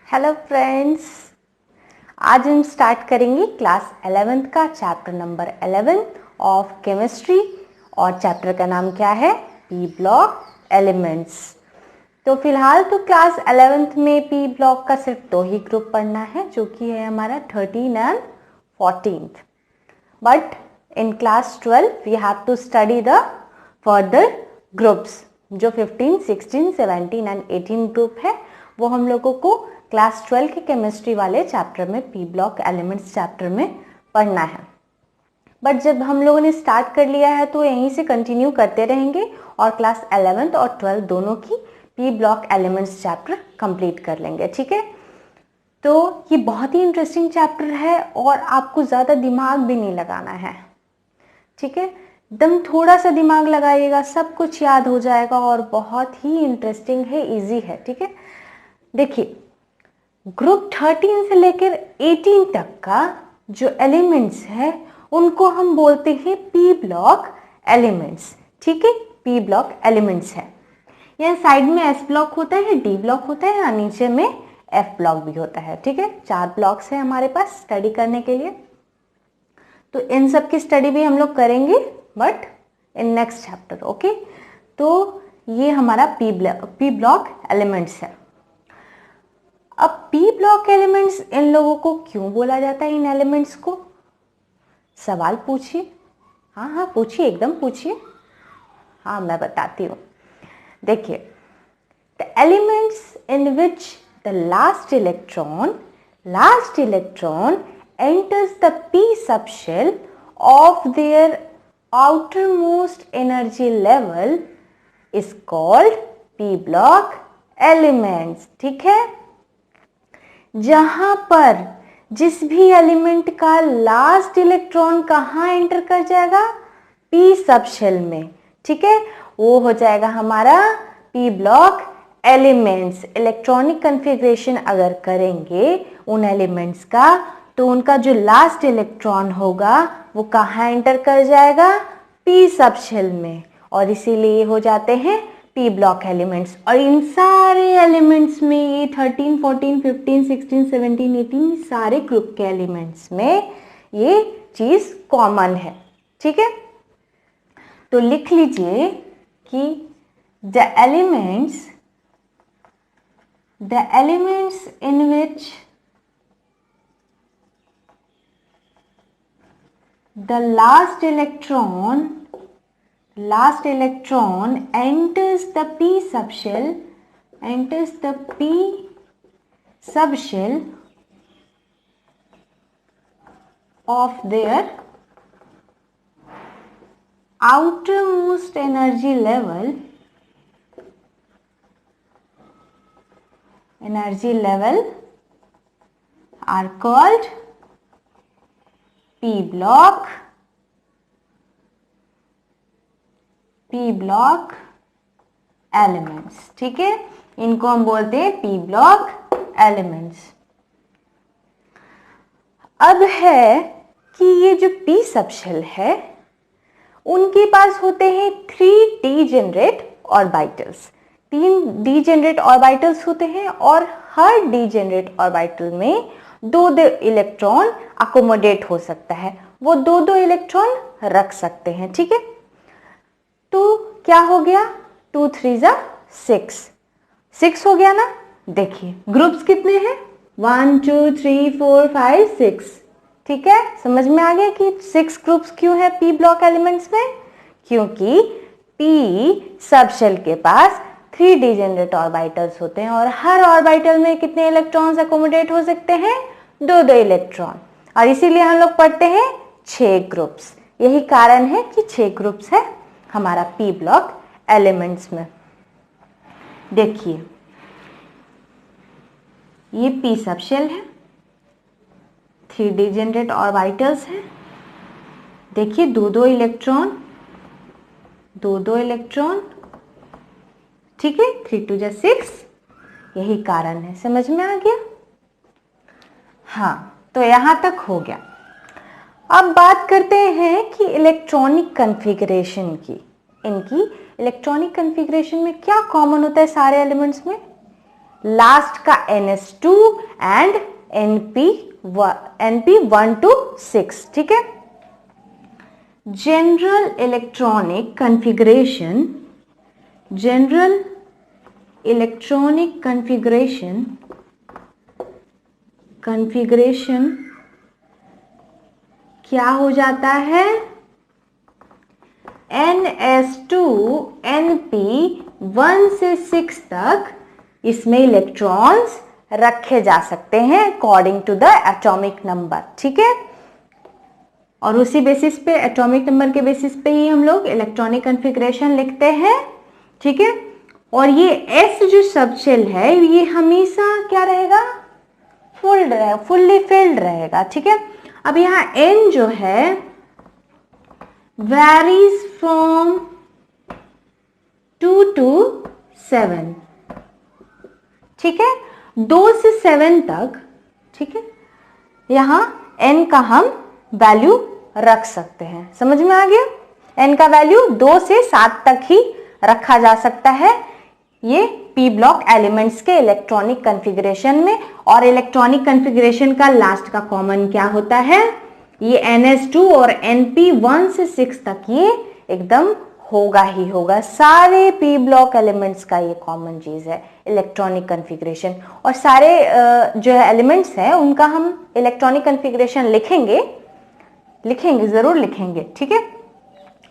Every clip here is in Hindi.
हेलो फ्रेंड्स, आज हम स्टार्ट करेंगे क्लास 11th का चैप्टर नंबर 11 ऑफ केमिस्ट्री और चैप्टर का नाम क्या है? P block elements. तो फिलहाल तो क्लास 11th में पी ब्लॉक का सिर्फ 2 ही ग्रुप पढ़ना है, जो कि है हमारा 13 and 14th। But in class 12 we have to study the further groups, जो 15, 16, 17 एंड 18 ग्रुप है वो हम लोगों को क्लास 12 के केमिस्ट्री वाले चैप्टर में पी ब्लॉक एलिमेंट्स चैप्टर में पढ़ना है। बट जब हम लोगों ने स्टार्ट कर लिया है तो यहीं से कंटिन्यू करते रहेंगे और क्लास 11th और 12 दोनों की P block elements chapter complete कर लेंगे। ठीक है, तो ये बहुत ही इंटरेस्टिंग चैप्टर है और आपको ज़्यादा दिमाग भी नहीं लगाना है। ठीक है, एकदम थोड़ा सा दिमाग लगाइएगा, सब कुछ याद हो जाएगा और बहुत ही इंटरेस्टिंग है, इजी है। ठीक है, देखिए ग्रुप 13 से लेकर 18 तक का जो एलिमेंट्स है उनको हम बोलते हैं पी ब्लॉक एलिमेंट्स। ठीक है, पी ब्लॉक एलिमेंट्स है। यहाँ साइड में एस ब्लॉक होता है, डी ब्लॉक होता है और नीचे में एफ ब्लॉक भी होता है। ठीक है, 4 ब्लॉक्स है हमारे पास स्टडी करने के लिए। तो इन सब की स्टडी भी हम लोग करेंगे but in next chapter. Okay, तो ये हमारा पी ब्लॉक एलिमेंट्स है। अब पी ब्लॉक एलिमेंट्स इन लोगों को क्यों बोला जाता है? इन एलिमेंट्स को सवाल पूछिए। हाँ पूछिए, एकदम पूछिए। हाँ मैं बताती हूँ। देखिए, the elements in which the last electron enters the p subshell of their outermost energy level is called p block elements। ठीक है, जहां पर जिस भी एलिमेंट का लास्ट इलेक्ट्रॉन कहाँ एंटर कर जाएगा? पी सबशेल में। ठीक है, वो हो जाएगा हमारा P block elements. Electronic configuration अगर करेंगे उन एलिमेंट्स का तो उनका जो लास्ट इलेक्ट्रॉन होगा वो कहाँ एंटर कर जाएगा? पी सबशेल में, और इसीलिए हो जाते हैं पी ब्लॉक एलिमेंट्स। और इन सारे एलिमेंट्स में ये 13, 14, 15, 16, 17, 18 सारे ग्रुप के एलिमेंट्स में ये चीज कॉमन है। ठीक है, तो लिख लीजिए कि the elements in which the last electron enters the p subshell of their outermost energy level are called P block elements. ठीक है, इनको हम बोलते हैं पी ब्लॉक एलिमेंट्स। अब है कि ये जो पी सबशेल है उनके पास होते हैं 3 डीजेनरेट ऑर्बिटल्स। 3 डीजेनरेट ऑर्बिटल्स होते हैं और हर डीजेनरेट ऑर्बिटल में 2 इलेक्ट्रॉन अकोमोडेट हो सकता है, वो 2 इलेक्ट्रॉन रख सकते हैं। ठीक है, तो क्या हो गया? 2 3 6 हो गया ना। देखिए ग्रुप्स कितने हैं? 1 2 3 4 5 6। ठीक है, समझ में आ गया कि 6 ग्रुप्स क्यों है पी ब्लॉक एलिमेंट्स में? क्योंकि पी सबशेल के पास 3 डीजेनरेट ऑर्बिटल्स होते हैं और हर ऑर्बिटल में कितने इलेक्ट्रॉन्स अकोमोडेट हो सकते हैं? 2 इलेक्ट्रॉन। और इसीलिए हम लोग पढ़ते हैं 6 ग्रुप्स। यही कारण है कि 6 ग्रुप्स है हमारा पी ब्लॉक एलिमेंट्स में। देखिए ये पी सबशेल है, 3 डीजेनरेट ऑर्बिटल्स है। देखिए 2 इलेक्ट्रॉन, 2 इलेक्ट्रॉन। ठीक है, 3 2 6, यही कारण है। समझ में आ गया? हाँ, तो यहां तक हो गया। अब बात करते हैं कि इलेक्ट्रॉनिक कन्फिगरेशन की। इनकी इलेक्ट्रॉनिक कन्फिगरेशन में क्या कॉमन होता है सारे एलिमेंट्स में? लास्ट का NS2 एंड NP1 to 6, ठीक है। जनरल इलेक्ट्रॉनिक कॉन्फ़िगरेशन क्या हो जाता है? NS2 NP1 से 6 तक इसमें इलेक्ट्रॉन्स रखे जा सकते हैं according to the atomic number, ठीक है। और उसी बेसिस पे, एटॉमिक नंबर के बेसिस पे ही हम लोग इलेक्ट्रॉनिक कॉन्फ़िगरेशन लिखते हैं, ठीक है। और ये S जो सबशेल है ये हमेशा क्या रहेगा? फुल्ली फिल्ड रहेगा, ठीक है। अब यहाँ N जो है वैरीज फ्रॉम 2 to 7, ठीक है, 2 से 7 तक, ठीक है। यहाँ N का हम वैल्यू रख सकते हैं, समझ में आ गया? N का वैल्यू 2 से 7 तक ही रखा जा सकता है ये p ब्लॉक एलिमेंट्स के इलेक्ट्रॉनिक कॉन्फ़िगरेशन में। और इलेक्ट्रॉनिक कॉन्फ़िगरेशन का लास्ट का कॉमन क्या होता है? ये NS2 और NP1 से 6 तक ये एकदम होगा ही होगा। सारे p ब्लॉक एलिमेंट्स का ये कॉमन चीज है, इलेक्ट्रॉनिक कॉन्फ़िगरेशन। और सारे जो है एलिमेंट्स हैं उनका हम इलेक्ट्रॉनिक कॉन्फ़िगरेशन लिखेंगे, जरूर लिखेंगे, ठीक है।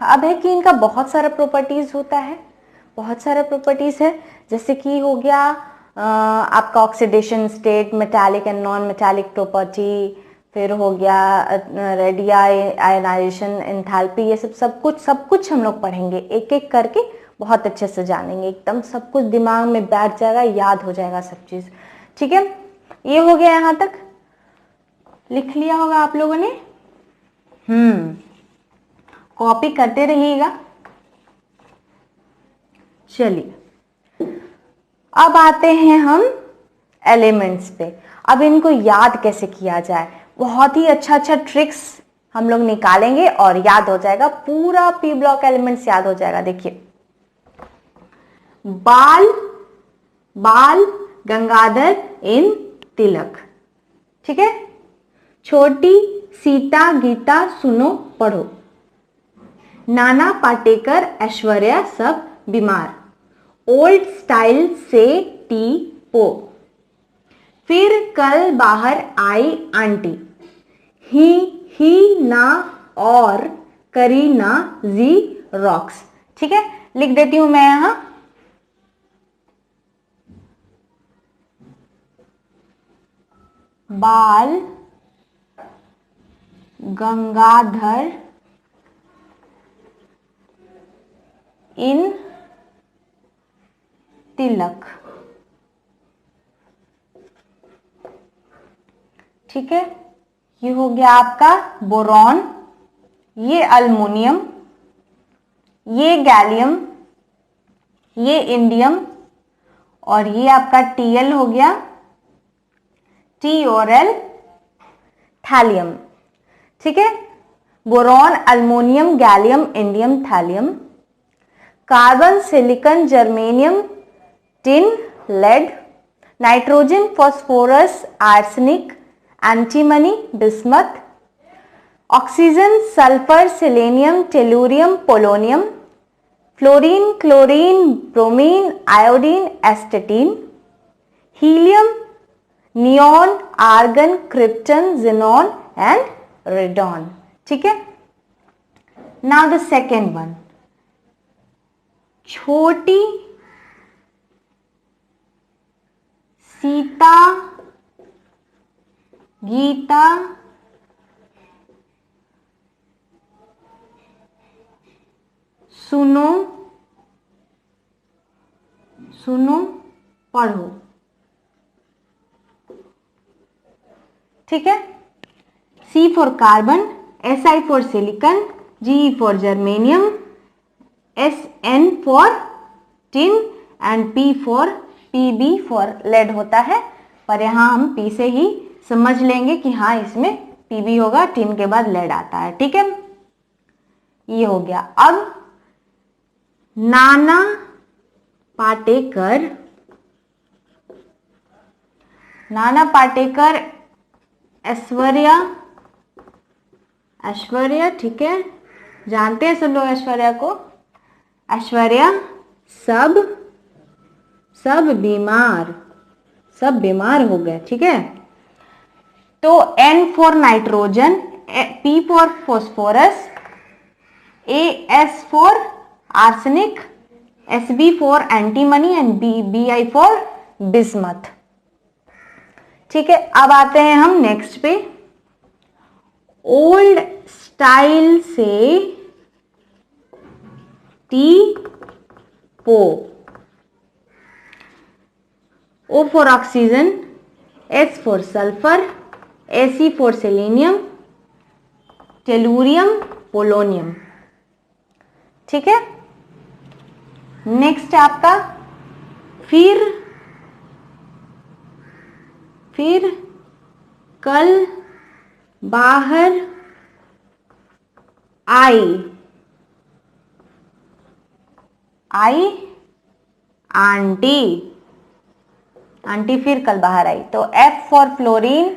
अब है कि इनका बहुत सारा प्रॉपर्टीज होता है, बहुत सारा प्रॉपर्टीज है, जैसे कि हो गया आपका oxidation state, metallic and non metallic property, फिर हो गया आयनाइजेशन एंथैल्पी, ये सब कुछ हम लोग पढ़ेंगे, एक एक करके बहुत अच्छे से जानेंगे, एकदम सब कुछ दिमाग में बैठ जाएगा, याद हो जाएगा सब चीज, ठीक है। ये हो गया, यहां तक लिख लिया होगा आप लोगों ने। कॉपी करते रहिएगा। चलिए अब आते हैं हम एलिमेंट्स पे। अब इनको याद कैसे किया जाए? बहुत ही अच्छा ट्रिक्स हम लोग निकालेंगे और याद हो जाएगा, पूरा p ब्लॉक एलिमेंट्स याद हो जाएगा। देखिए, बाल गंगाधर इन तिलक, ठीक है। छोटी सीता गीता सुनो पढ़ो, नाना पाटेकर ऐश्वर्या सब बीमार, ओल्ड स्टाइल से टी पो, फिर कल बाहर आई आंटी, ही ना और करी ना जी रॉक्स, ठीक है। लिख देती हूं मैं यहां, बाल गंगाधर इन तिलक, ठीक है। ये हो गया आपका बोरॉन, ये अल्मुनियम, ये गैलियम, ये इंडियम, और ये आपका Tl हो गया, T और L थैलियम, ठीक है। Boron, aluminium, gallium, indium, thallium, carbon, silicon, germanium, tin, lead, nitrogen, phosphorus, arsenic, antimony, bismuth, oxygen, sulphur, selenium, tellurium, polonium, fluorine, chlorine, bromine, iodine, astatine, helium, neon, argon, krypton, xenon and radon, ठीक है। नाउ द सेकेंड वन, छोटी सीता गीता सुनो पढ़ो, ठीक है। C for carbon, Si for silicon, Ge for germanium, Sn for tin and Pb for lead होता है, पर यहां हम P से ही समझ लेंगे कि हाँ इसमें Pb होगा, टिन के बाद लेड आता है, ठीक है। ये हो गया। अब नाना पाटेकर नाना पाटेकर, ऐश्वर्या, ठीक है, जानते हैं सब लोग ऐश्वर्या को। ऐश्वर्या सब बीमार हो गए, ठीक है। तो N for nitrogen, P for phosphorus, AS for arsenic, SB for antimony and BI for bismuth, ठीक है। अब आते हैं हम नेक्स्ट पे। ओल्ड स्टाइल से टी-पो, O for oxygen, S for sulphur, Ac for selenium, tellurium, polonium, ठीक है। नेक्स्ट आपका फिर कल बाहर आई आंटी फिर कल बाहर आई। तो F for fluorine,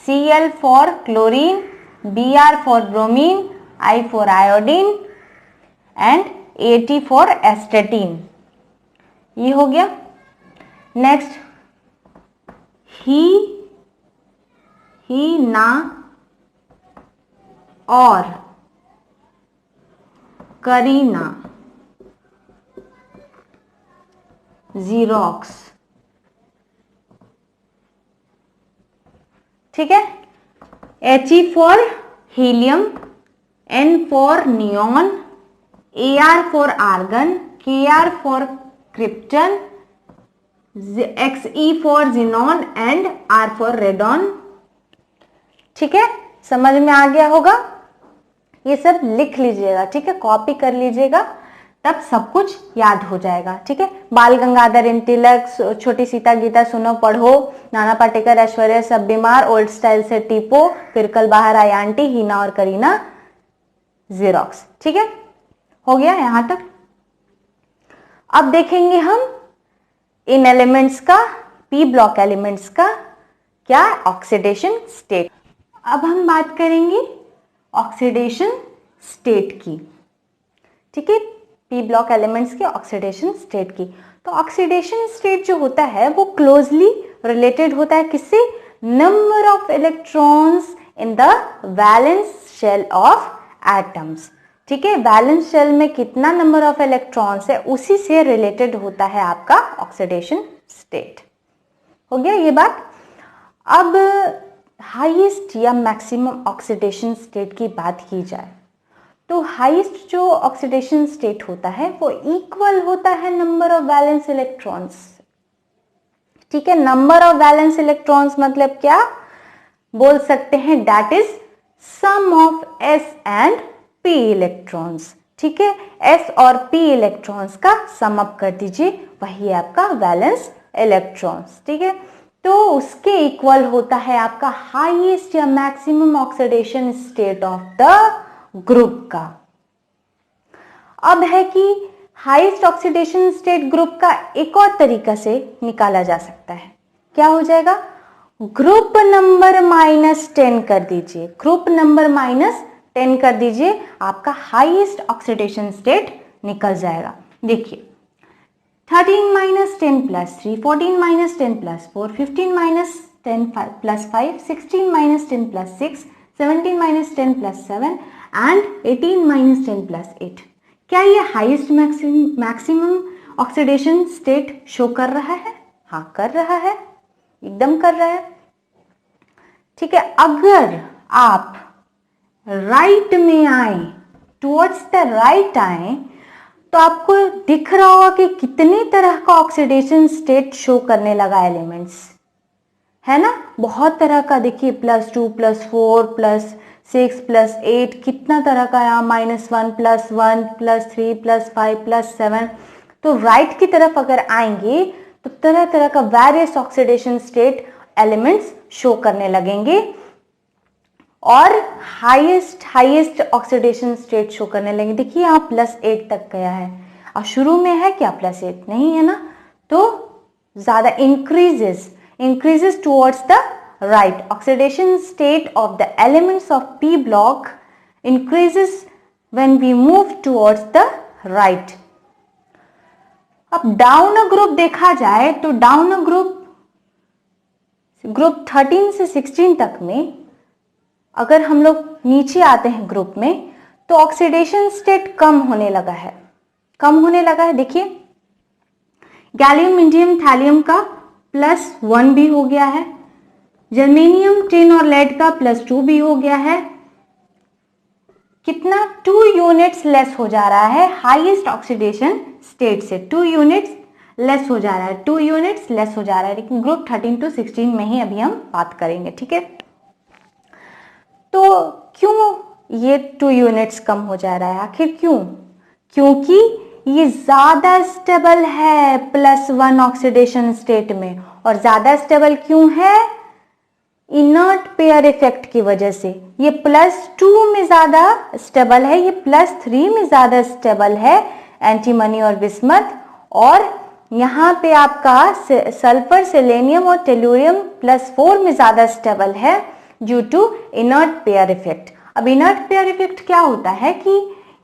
Cl for chlorine, Br for bromine, I for iodine and AT for astatine, ये हो गया। नेक्स्ट ही ना और करीना, जीरोक्स, ठीक है। He for helium, N for neon, Ar for argon, Kr for krypton, Xe for xenon and R for radon, ठीक है। समझ में आ गया होगा, ये सब लिख लीजिएगा, ठीक है, कॉपी कर लीजिएगा, तब सब कुछ याद हो जाएगा, ठीक है। बाल गंगाधर तिलक, छोटी सीता गीता सुनो पढ़ो, नाना पाटेकर ऐश्वर्या सब बीमार, ओल्ड स्टाइल से टीपो, फिर कल बाहर आई आंटी, हीना और करीना, जीरोक्स, ठीक है, हो गया यहां तक। अब देखेंगे हम इन एलिमेंट्स का, पी ब्लॉक एलिमेंट्स का क्या ऑक्सीडेशन स्टेट। अब हम बात करेंगे ऑक्सीडेशन स्टेट की, ठीक है, पी ब्लॉक एलिमेंट्स के ऑक्सीडेशन स्टेट की। तो ऑक्सीडेशन स्टेट जो होता है वो क्लोजली रिलेटेड होता है किससे, number of electrons in the valence shell of atoms, ठीक है। वैलेंस शेल में कितना नंबर ऑफ इलेक्ट्रॉन्स है उसी से रिलेटेड होता है आपका ऑक्सीडेशन स्टेट, हो गया ये बात। अब हाईएस्ट या मैक्सिमम ऑक्सीडेशन स्टेट की बात की जाए तो हाईएस्ट जो ऑक्सीडेशन स्टेट होता है वो इक्वल होता है नंबर ऑफ वैलेंस इलेक्ट्रॉन्स, ठीक है। नंबर ऑफ वैलेंस इलेक्ट्रॉन्स मतलब क्या बोल सकते हैं, that is sum of S and P electrons, ठीक है। S और P इलेक्ट्रॉन्स का सम अप कर दीजिए, वही है आपका वैलेंस इलेक्ट्रॉन्स, ठीक है। तो उसके इक्वल होता है आपका हाईएस्ट या maximum oxidation state of the group का। अब है कि हाईएस्ट ऑक्सीडेशन स्टेट ग्रुप का एक और तरीका से निकाला जा सकता है, क्या हो जाएगा, ग्रुप नंबर -10 कर दीजिए, ग्रुप नंबर -10 कर दीजिए, आपका हाईएस्ट ऑक्सीडेशन स्टेट निकल जाएगा। देखिए 13 - 10 + 3, 14 - 10 + 4, 15 - 10 + 5, 16 - 10 + 6, 17 - 10 + 7 एंड 18 - 10 + 8। क्या ये highest maximum oxidation state show कर रहा है? हाँ कर रहा है, एकदम कर रहा है, ठीक है। अगर आप राइट में आए, टुवर्ड्स द राइट आए, तो आपको दिख रहा होगा कि कितनी तरह का ऑक्सीडेशन स्टेट शो करने लगा एलिमेंट्स, है ना, बहुत तरह का। देखिए +2 +4 +6 +8 कितना तरह का, यहाँ -1 +1 +3 +5 +7। तो राइट की तरफ अगर आएंगे तो तरह तरह का various oxidation state elements show करने लगेंगे और हाईएस्ट ऑक्सीडेशन स्टेट शो करने लगेंगे। देखिए यहाँ +8 तक गया है और शुरू में है क्या +8 नहीं है ना, तो ज्यादा increases increases towards the right. Oxidation state of the elements of p block increases when we move towards the right. अब डाउन ग्रुप देखा जाए तो डाउन ग्रुप 13 से 16 तक में अगर हम लोग नीचे आते हैं ग्रुप में तो ऑक्सीडेशन स्टेट कम होने लगा है। देखिए गैलियम, इंडियम, थैलियम का +1 भी हो गया है, जर्मेनियम, टिन और लेड का +2 भी हो गया है। कितना 2 यूनिट्स लेस हो जा रहा है हाईएस्ट ऑक्सीडेशन स्टेट से, 2 यूनिट्स लेस हो जा रहा है, 2 यूनिट्स लेस हो जा रहा है। लेकिन ग्रुप 13 to 16 में ही अभी हम बात करेंगे, ठीक है। तो क्यों ये 2 यूनिट्स कम हो जा रहा है, आखिर क्यों? क्योंकि ये ज्यादा स्टेबल है +1 ऑक्सीडेशन स्टेट में। और ज्यादा स्टेबल क्यों है? इनर्ट पेयर इफेक्ट की वजह से। ये +2 में ज्यादा स्टेबल है, ये +3 में ज्यादा स्टेबल है, एंटीमनी और बिस्मथ। और यहाँ पे आपका सल्फर, सेलेनियम और टेलुरियम +4 में ज्यादा स्टेबल है due to inert pair effect. अब इनर्ट पेयर इफेक्ट क्या होता है कि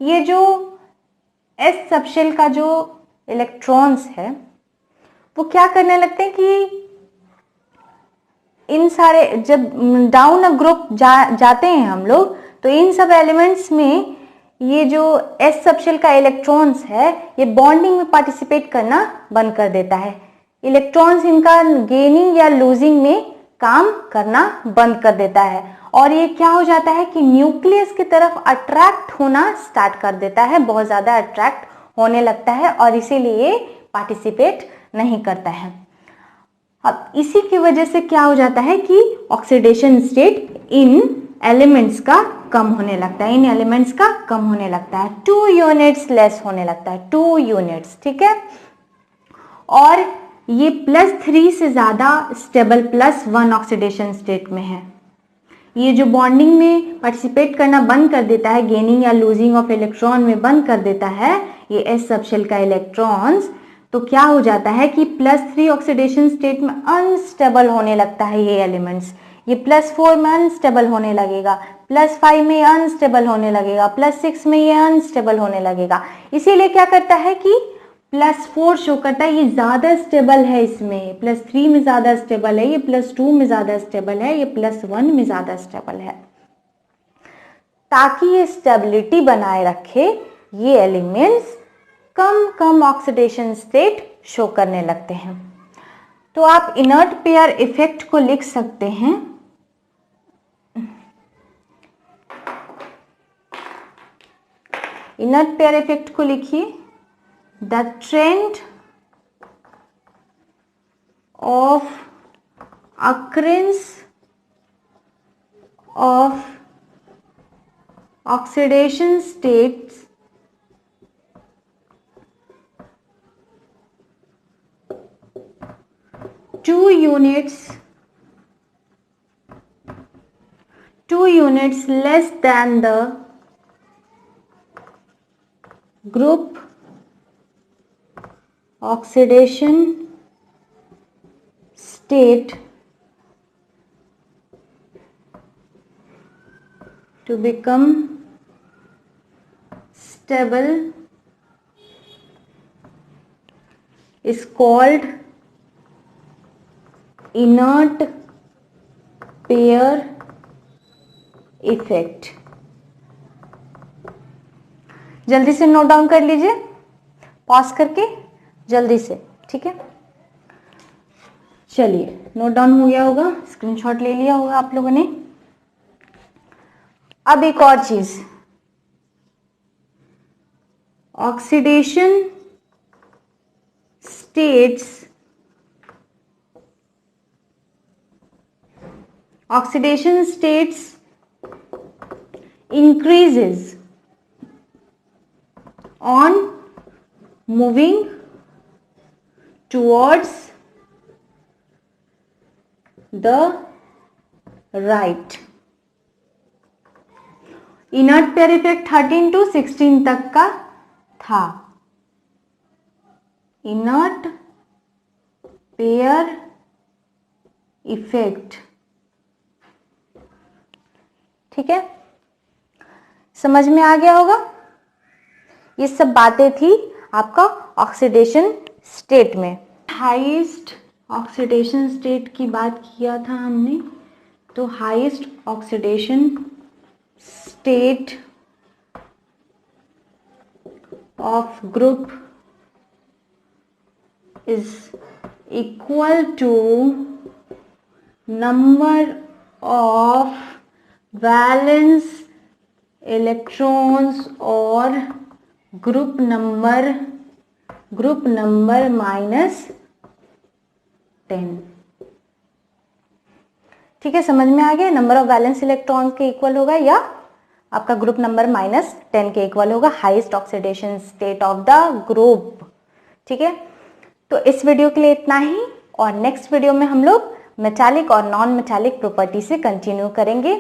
ये जो एस सबशेल का जो इलेक्ट्रॉन्स है वो क्या करने लगते हैं कि इन सारे, जब डाउन ग्रुप जाते हैं हम लोग, तो इन सब एलिमेंट्स में ये जो एस सबशेल का इलेक्ट्रॉन्स है ये बॉन्डिंग में पार्टिसिपेट करना बंद कर देता है। इलेक्ट्रॉन्स इनका गेनिंग या लूजिंग में काम करना बंद कर देता है और ये क्या हो जाता है कि न्यूक्लियस की तरफ अट्रैक्ट होना स्टार्ट कर देता है, बहुत ज्यादा अट्रैक्ट होने लगता है और इसीलिए पार्टिसिपेट नहीं करता है। अब इसी की वजह से क्या हो जाता है कि ऑक्सीडेशन स्टेट इन एलिमेंट्स का कम होने लगता है, 2 यूनिट्स लेस होने लगता है, 2 यूनिट्स, ठीक है। और ये +3 से ज्यादा स्टेबल +1 ऑक्सीडेशन स्टेट में है। ये जो बॉन्डिंग में पार्टिसिपेट करना बंद कर देता है, गेनिंग या लूजिंग ऑफ इलेक्ट्रॉन में बंद कर देता है ये एस सबशेल का इलेक्ट्रॉन्स, तो क्या हो जाता है कि +3 ऑक्सीडेशन स्टेट में अनस्टेबल होने लगता है ये एलिमेंट्स। ये +4 में अनस्टेबल होने लगेगा, +5 में अनस्टेबल होने लगेगा, +6 में ये अनस्टेबल होने लगेगा। इसीलिए क्या करता है कि +4 शो करता है, ये ज्यादा स्टेबल है, इसमें +3 में ज्यादा स्टेबल है, ये +2 में ज्यादा स्टेबल है, ये +1 में ज्यादा स्टेबल है। ताकि ये स्टेबिलिटी बनाए रखे ये एलिमेंट्स कम ऑक्सीडेशन स्टेट शो करने लगते हैं। तो आप इनर्ट पेयर इफेक्ट को लिख सकते हैं इनर्ट पेयर इफेक्ट को लिखिए, the trend of occurrence of oxidation states two units less than the group oxidation state to become stable is called inert pair effect. जल्दी से नोट डाउन कर लीजिए, पॉज करके जल्दी से, ठीक है। चलिए, नोट डाउन हो गया होगा, स्क्रीनशॉट ले लिया होगा आप लोगों ने। अब एक और चीज, oxidation states increases on moving towards the right। Inert pair effect 13 to 16 तक का था। Inert pair effect. ठीक है, समझ में आ गया होगा। ये सब बातें थी आपका ऑक्सीडेशन स्टेट में। हाईएस्ट ऑक्सीडेशन स्टेट की बात किया था हमने, तो highest oxidation state of group is equal to number of valence electrons और group number minus 10। ठीक है, समझ में आ गया। नंबर ऑफ वैलेंस इलेक्ट्रॉन के इक्वल होगा या आपका ग्रुप नंबर -10 के इक्वल होगा highest oxidation state of the group. ठीक है, तो इस वीडियो के लिए इतना ही, और नेक्स्ट वीडियो में हम लोग मेटालिक और नॉन मेटालिक प्रॉपर्टी से कंटिन्यू करेंगे।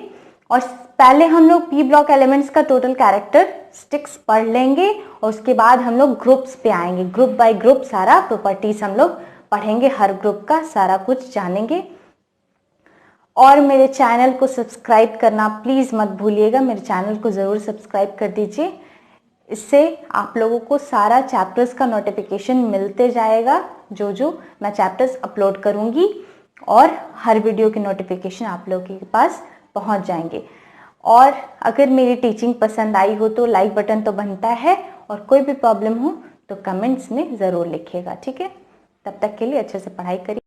और पहले हम लोग पी ब्लॉक एलिमेंट्स का टोटल कैरेक्टरिस्टिक्स पढ़ लेंगे और उसके बाद हम लोग ग्रुप्स पे आएंगे। ग्रुप बाय ग्रुप सारा प्रॉपर्टीज हम लोग पढ़ेंगे, हर ग्रुप का सारा कुछ जानेंगे। और मेरे चैनल को सब्सक्राइब करना प्लीज़ मत भूलिएगा, मेरे चैनल को ज़रूर सब्सक्राइब कर दीजिए। इससे आप लोगों को सारा चैप्टर्स का नोटिफिकेशन मिलते जाएगा, जो मैं चैप्टर्स अपलोड करूंगी, और हर वीडियो की नोटिफिकेशन आप लोगों के पास पहुंच जाएंगे। और अगर मेरी टीचिंग पसंद आई हो तो लाइक बटन तो बनता है, और कोई भी प्रॉब्लम हो तो कमेंट्स में ज़रूर लिखिएगा। ठीक है, तब तक के लिए अच्छे से पढ़ाई करिए।